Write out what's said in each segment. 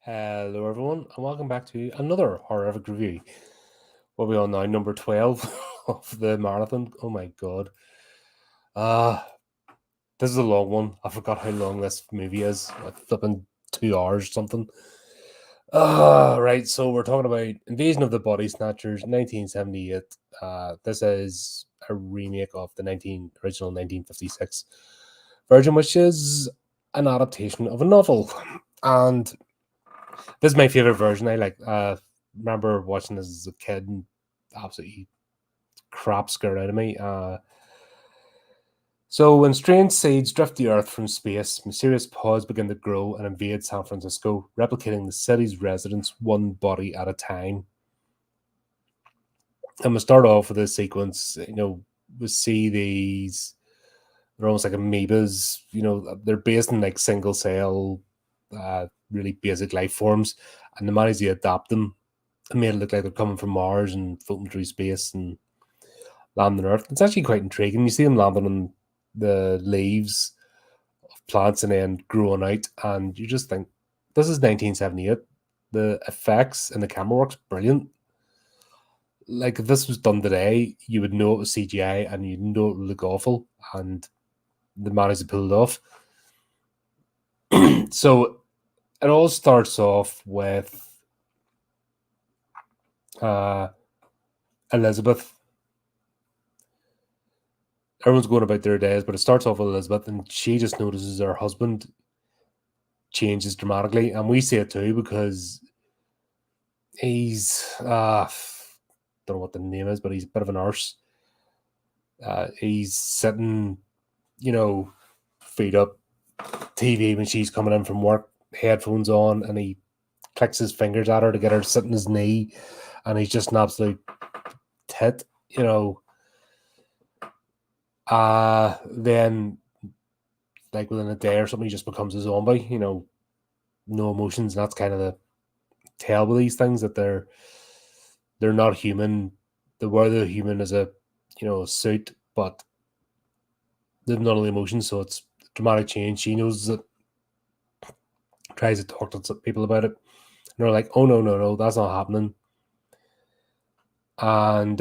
Hello, everyone, and welcome back to another horrific review. What are we on now? Number 12 of the marathon. Oh my god. This is a long one. I forgot how long this movie is. Like flipping 2 hours or something. Right. So we're talking about Invasion of the Body Snatchers, 1978. This is a remake of the original 1956 version, which is an adaptation of a novel. And this is my favorite version. I remember watching this as a kid and absolutely crap scared out of me. So when strange seeds drift the earth from space, mysterious pods begin to grow and invade San Francisco, replicating the city's residents one body at a time. And we start off with this sequence. We see these. They're almost like amoebas. They're based in like single cell, really basic life forms, and they manage to adapt them and made it look like they're coming from Mars and floating through space and landing on Earth. It's actually quite intriguing. You see them landing on the leaves of plants and then growing out, and you just think, this is 1978. The effects and the camera work's brilliant. Like, if this was done today, you would know it was CGI and you'd know it would look awful, and they managed to pull it off. So it all starts off with Elizabeth. Everyone's going about their days, but it starts off with Elizabeth, and she just notices her husband changes dramatically, and we see it too because he's don't know what the name is, but he's a bit of an arse. He's sitting, feet up, TV when she's coming in from work, headphones on, and he clicks his fingers at her to get her to sit on his knee, and he's just an absolute tit, Then, like within a day or something, he just becomes a zombie. No emotions, and that's kind of the tell with these things, that they're not human. They were the human as a suit, but they've none of the emotions, so it's dramatic change. She knows that, tries to talk to people about it, and they're like, oh no, that's not happening. And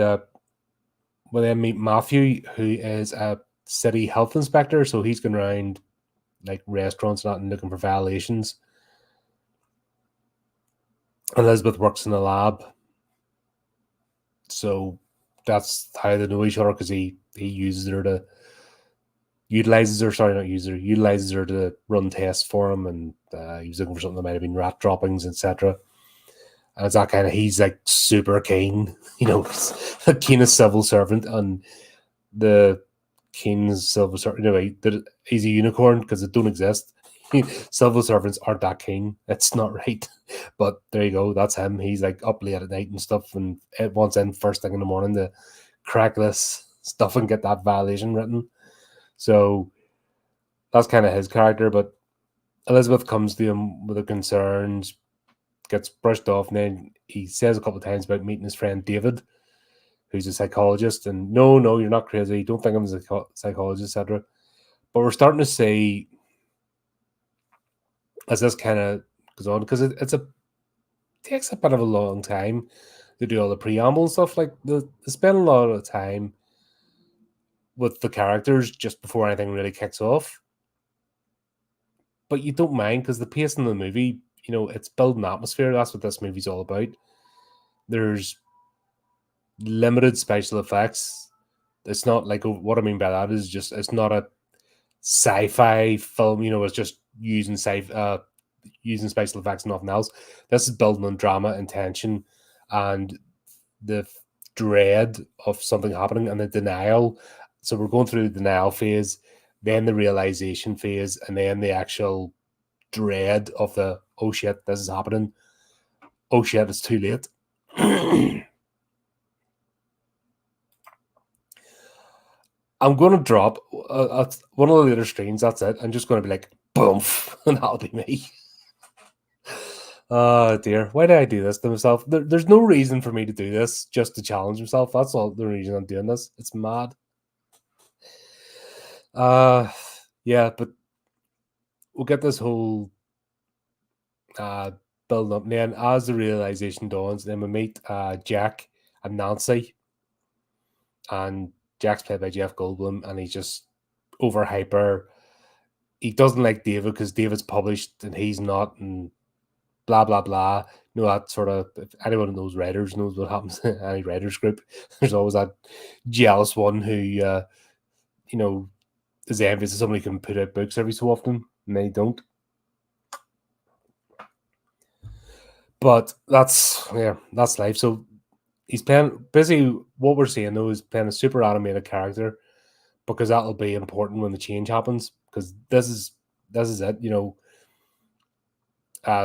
we then meet Matthew, who is a city health inspector, so he's going around like restaurants and looking for violations. Elizabeth works in a lab, so that's how they know each other, because he utilizes her to run tests for him, and he was looking for something that might have been rat droppings, etc. And it's that kind of, he's like super keen, the keenest civil servant, and the keenest civil servant. Anyway, he's a unicorn because it don't exist. Civil servants aren't that keen. It's not right. But there you go. That's him. He's like up late at night and stuff, and it wants in first thing in the morning to crack this stuff and get that violation written. So that's kind of his character. But Elizabeth comes to him with the concerns, gets brushed off, and then he says a couple of times about meeting his friend David, who's a psychologist, and no, you're not crazy. Don't think I'm a psychologist, etc. But we're starting to see, as this kind of goes on, because it takes a bit of a long time to do all the preamble and stuff. Like, they spend a lot of time with the characters just before anything really kicks off. But you don't mind, because the pace in the movie, it's building atmosphere. That's what this movie's all about. There's limited special effects. It's not like, what I mean by that is just, it's not a sci-fi film, it's just using special effects and nothing else. This is building on drama and tension and the dread of something happening and the denial. So we're going through the denial phase, then the realization phase, and then the actual dread of the, oh shit, this is happening. Oh shit, it's too late. I'm going to drop one of the later streams. That's it. I'm just going to be like, boom, and that'll be me. Oh dear, why did I do this to myself? There's no reason for me to do this, just to challenge myself. That's all the reason I'm doing this. It's mad. Yeah, but we'll get this whole building up. And then as the realization dawns, then we meet Jack and Nancy. And Jack's played by Jeff Goldblum, and he's just over hyper. He doesn't like David because David's published and he's not, and blah blah blah. You know, that sort of, if anyone who knows writers knows what happens in any writers group. There's always that jealous one who is envious that somebody can put out books every so often and they don't. But that's life. So he's playing busy. What we're seeing though is playing a super animated character, because that'll be important when the change happens. Because this is it.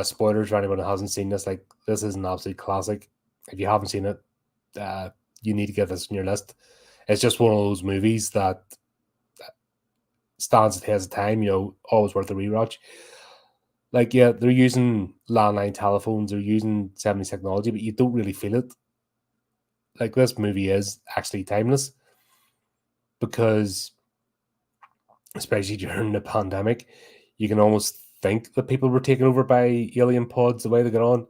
Spoilers for anyone who hasn't seen this. Like, this is an absolute classic. If you haven't seen it, you need to get this on your list. It's just one of those movies that stands the test of time. Always worth a rewatch. Like, yeah, they're using landline telephones, they're using 70s technology, but you don't really feel it. Like, this movie is actually timeless, because especially during the pandemic, you can almost think that people were taken over by alien pods the way they got on.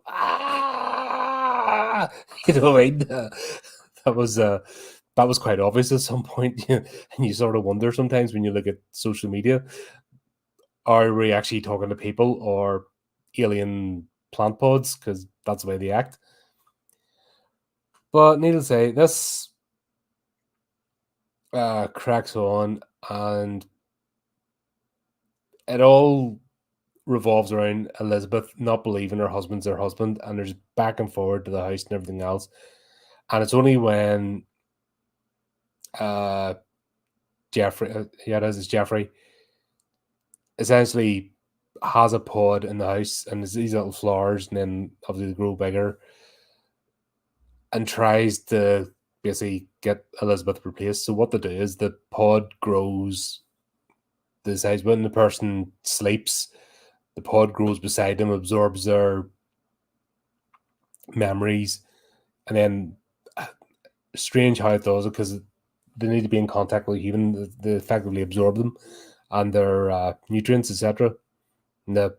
You know what I mean? That was quite obvious at some point, and you sort of wonder sometimes when you look at social media, are we actually talking to people or alien plant pods? Because that's the way they act. But needless to say, this cracks on, and it all revolves around Elizabeth not believing her husband's her husband, and there's back and forward to the house and everything else. And it's only when Jeffrey, it's Jeffrey, essentially has a pod in the house, and there's these little flowers, and then obviously they grow bigger, and tries to basically get Elizabeth replaced. So what they do is the pod grows the size. When the person sleeps, the pod grows beside them, absorbs their memories, and then strange how it does it, because they need to be in contact with a human. They effectively absorb them and their nutrients, etc. And the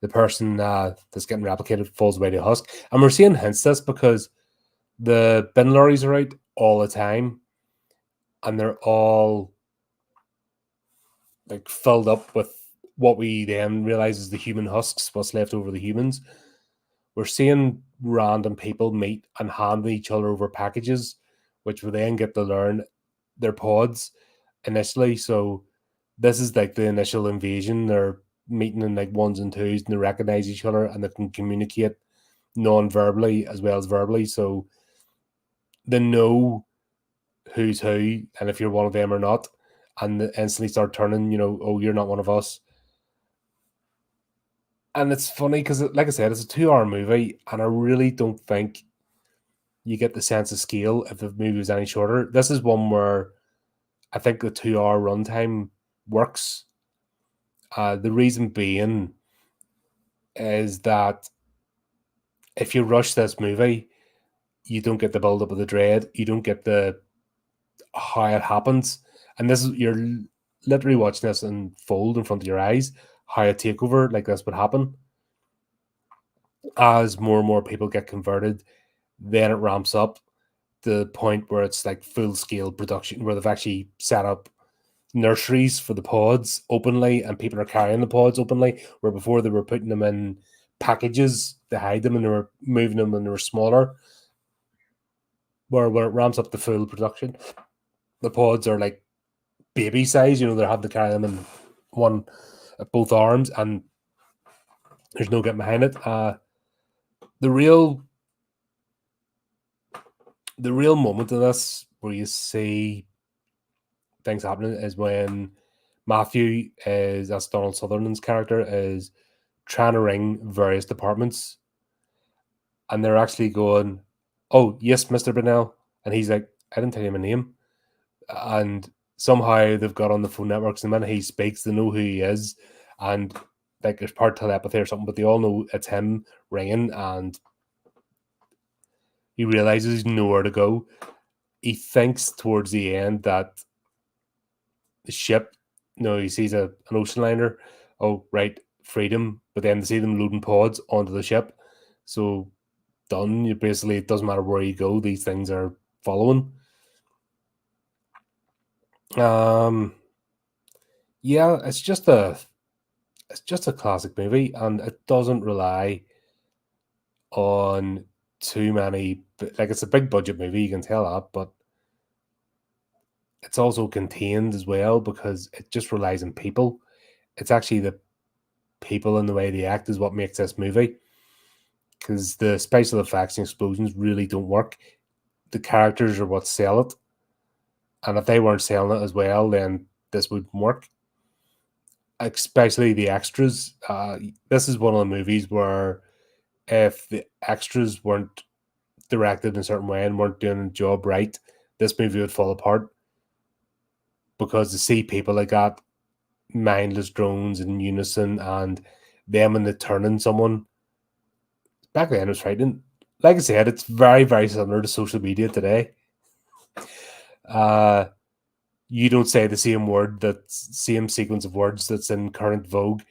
person that's getting replicated falls away to husk. And we're seeing hints of this because the bin lorries are out all the time, and they're all like filled up with what we then realize is the human husks, what's left over the humans. We're seeing random people meet and hand each other over packages, which we then get to learn their pods initially. So this is like the initial invasion. They're meeting in like ones and twos, and they recognize each other, and they can communicate non-verbally as well as verbally. So they know who's who, and if you're one of them or not, and they instantly start turning, oh, you're not one of us. And it's funny because, like I said, it's a 2-hour movie, and I really don't think you get the sense of scale if the movie was any shorter. This is one where I think the 2-hour runtime works. The reason being is that if you rush this movie, you don't get the build up of the dread. You don't get the how it happens. And this is, you're literally watching this unfold in front of your eyes, how a takeover like this would happen. As more and more people get converted, then it ramps up to the point where it's like full scale production, where they've actually set up nurseries for the pods openly, and people are carrying the pods openly, where before they were putting them in packages to hide them, and they were moving them when they were smaller. Where it ramps up the full production, the pods are like baby size. They have to carry them in one at both arms, and there's no getting behind it. The real moment of this where you see things happening is when Matthew that's Donald Sutherland's character, is trying to ring various departments, and they're actually going, "Oh yes, Mr. Bennell," and he's like, "I didn't tell you my name," and somehow they've got on the phone networks, and when he speaks, they know who he is, and like there's part telepathy or something, but they all know it's him ringing, and he realizes he's nowhere to go. He thinks towards the end that the ship, he sees an ocean liner. Oh, right, freedom, but then to see them loading pods onto the ship, so done. You basically, it doesn't matter where you go; these things are following. Yeah, it's just a classic movie, and it doesn't rely on too many. Like, it's a big budget movie, you can tell that, but it's also contained as well because it just relies on people. It's actually the people and the way they act is what makes this movie. Because the special effects and explosions really don't work. The characters are what sell it, and if they weren't selling it as well, then this wouldn't work. Especially the extras. This is one of the movies where if the extras weren't directed in a certain way and weren't doing the job right, this movie would fall apart. Because to see people like that, mindless drones in unison, and them in the turning someone, back then it was frightening. Like I said, it's very, very similar to social media today. You don't say the same word, that same sequence of words that's in current vogue,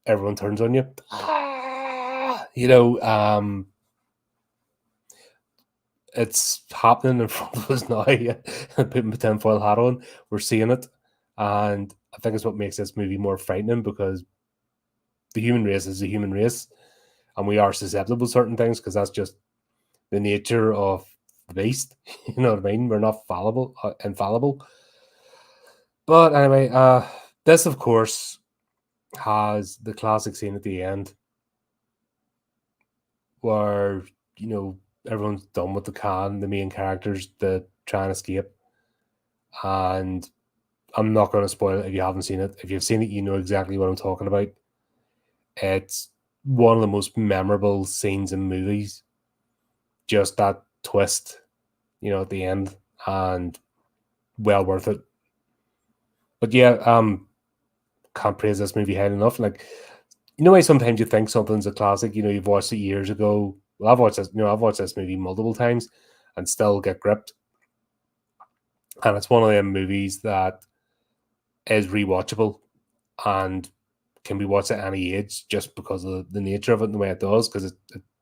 everyone turns on you. It's happening in front of us now. Putting the tinfoil hat on, we're seeing it, and I think it's what makes this movie more frightening, because the human race is a human race, and we are susceptible to certain things because that's just the nature of the beast. You know what I mean? We're not infallible. But anyway, this of course has the classic scene at the end where everyone's done with the main characters, the try and escape. And I'm not going to spoil it if you haven't seen it. If you've seen it, you know exactly what I'm talking about. It's one of the most memorable scenes in movies. Just that twist, at the end, and well worth it. But yeah, can't praise this movie high enough. Like, why sometimes you think something's a classic, you've watched it years ago. Well, I've watched this movie multiple times and still get gripped. And it's one of them movies that is rewatchable and can be watched at any age just because of the nature of it and the way it does, because it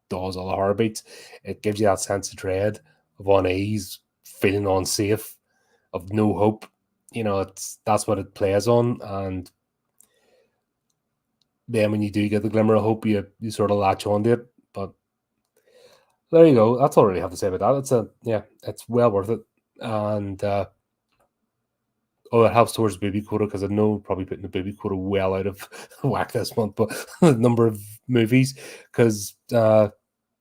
does all the horror beats. It gives you that sense of dread, of unease, feeling unsafe, of no hope. That's what it plays on. And then when you do get the glimmer of hope, you sort of latch onto it. But there you go. That's all I really have to say about that. It's well worth it. And it helps towards booby quota, because I know probably putting the booby quota well out of whack this month, but the number of movies, because there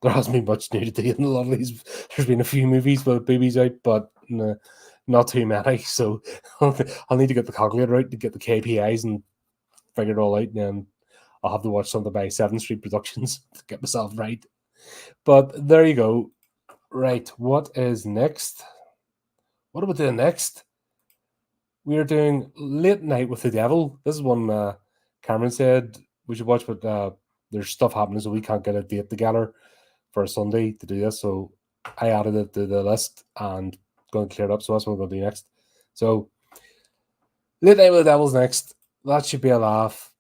hasn't been much nudity in a lot of these. There's been a few movies with boobies out, but not too many. So I'll need to get the calculator out to get the KPIs and figure it all out, and then I'll have to watch something by 7th Street Productions to get myself right. But there you go. Right, what is next? What are we doing next? We are doing Late Night with the Devil. This is one Cameron said we should watch, but there's stuff happening, so we can't get a date together for a Sunday to do this. So I added it to the list and going to clear it up. So that's what we're going to do next. So Late Night with the Devil's next. That should be a laugh.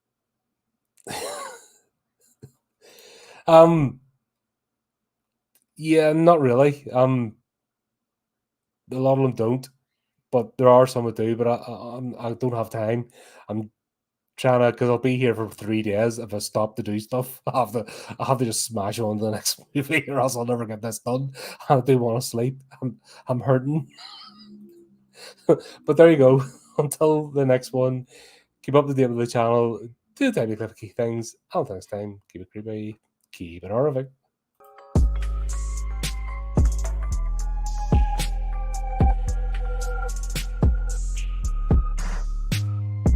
Yeah, not really. A lot of them don't, but there are some that do. But I don't have time. I'm trying to, because I'll be here for 3 days. If I stop to do stuff, I have to just smash on to the next movie, or else I'll never get this done. I do want to sleep. I'm hurting. But there you go. Until the next one, keep up to date with the channel. Do the tiny clicky things. Until next time, keep it creepy, keep it horrific.